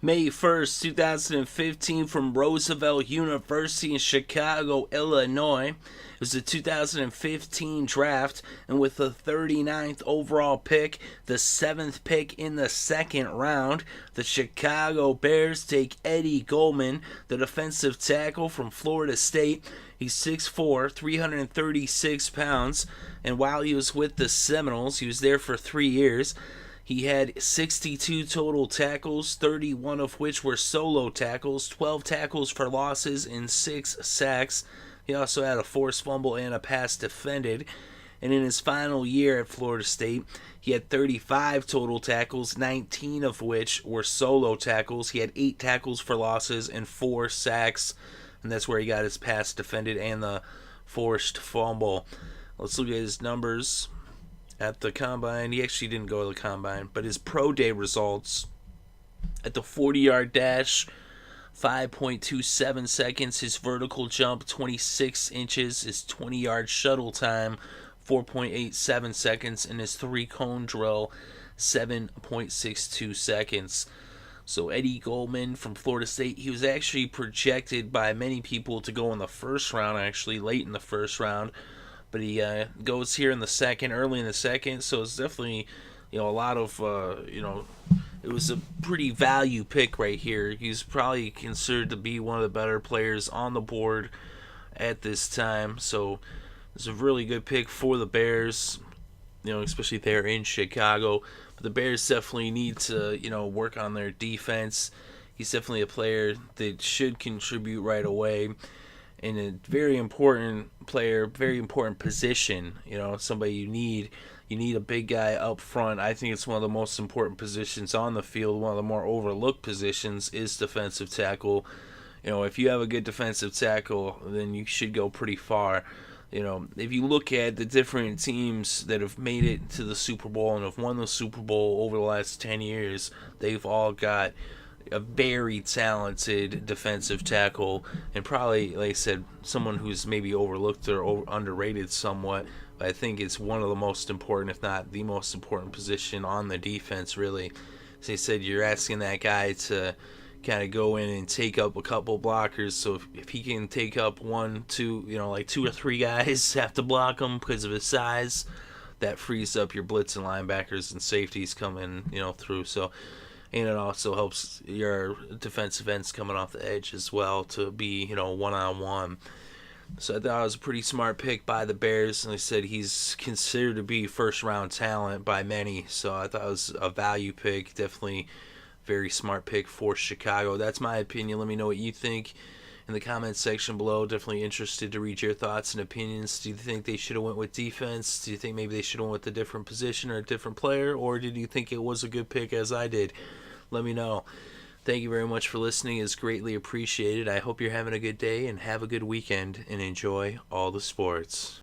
May 1st, 2015, from Roosevelt University in Chicago, Illinois. It was the 2015 draft, and with the 39th overall pick, the 7th pick in the second round, the Chicago Bears take Eddie Goldman, the defensive tackle from Florida State. He's 6'4", 336 pounds, and while he was with the Seminoles, he was there for 3 years. He had 62 total tackles, 31 of which were solo tackles, 12 tackles for losses, and 6 sacks. He also had a forced fumble and a pass defended. And in his final year at Florida State, he had 35 total tackles, 19 of which were solo tackles. He had 8 tackles for losses and 4 sacks. And that's where he got his pass defended and the forced fumble. Let's look at his numbers at the combine. He actually didn't go to the combine, but his pro day results: at the 40-yard dash, 5.27 seconds. His vertical jump, 26 inches. His 20-yard shuttle time, 4.87 seconds. And his 3-cone drill, 7.62 seconds. So Eddie Goldman from Florida State, he was actually projected by many people to go in the first round, actually late in the first round. But he goes here in the second, early in the second, so it's definitely, a lot of, it was a pretty value pick right here. He's probably considered to be one of the better players on the board at this time, so it's a really good pick for the Bears, especially there in Chicago. But the Bears definitely need to, work on their defense. He's definitely a player that should contribute right away. In a very important player, very important position, somebody you need. You need a big guy up front. I think it's one of the most important positions on the field. One of the more overlooked positions is defensive tackle. If you have a good defensive tackle, then you should go pretty far. If you look at the different teams that have made it to the Super Bowl and have won the Super Bowl over the last 10 years, they've all got a very talented defensive tackle, and probably, like I said, someone who's maybe overlooked or underrated somewhat. But I think it's one of the most important, if not the most important position on the defense, really. As I said, you're asking that guy to kind of go in and take up a couple blockers. So if he can take up 1, 2, like 2 or 3 guys have to block him because of his size, that frees up your blitz and linebackers and safeties coming, through. So, and it also helps your defensive ends coming off the edge as well to be, one-on-one. So I thought it was a pretty smart pick by the Bears. And they said he's considered to be first-round talent by many. So I thought it was a value pick. Definitely very smart pick for Chicago. That's my opinion. Let me know what you think in the comments section below. Definitely interested to read your thoughts and opinions. Do you think they should have went with defense? Do you think maybe they should have went with a different position or a different player? Or did you think it was a good pick as I did? Let me know. Thank you very much for listening. It's greatly appreciated. I hope you're having a good day and have a good weekend and enjoy all the sports.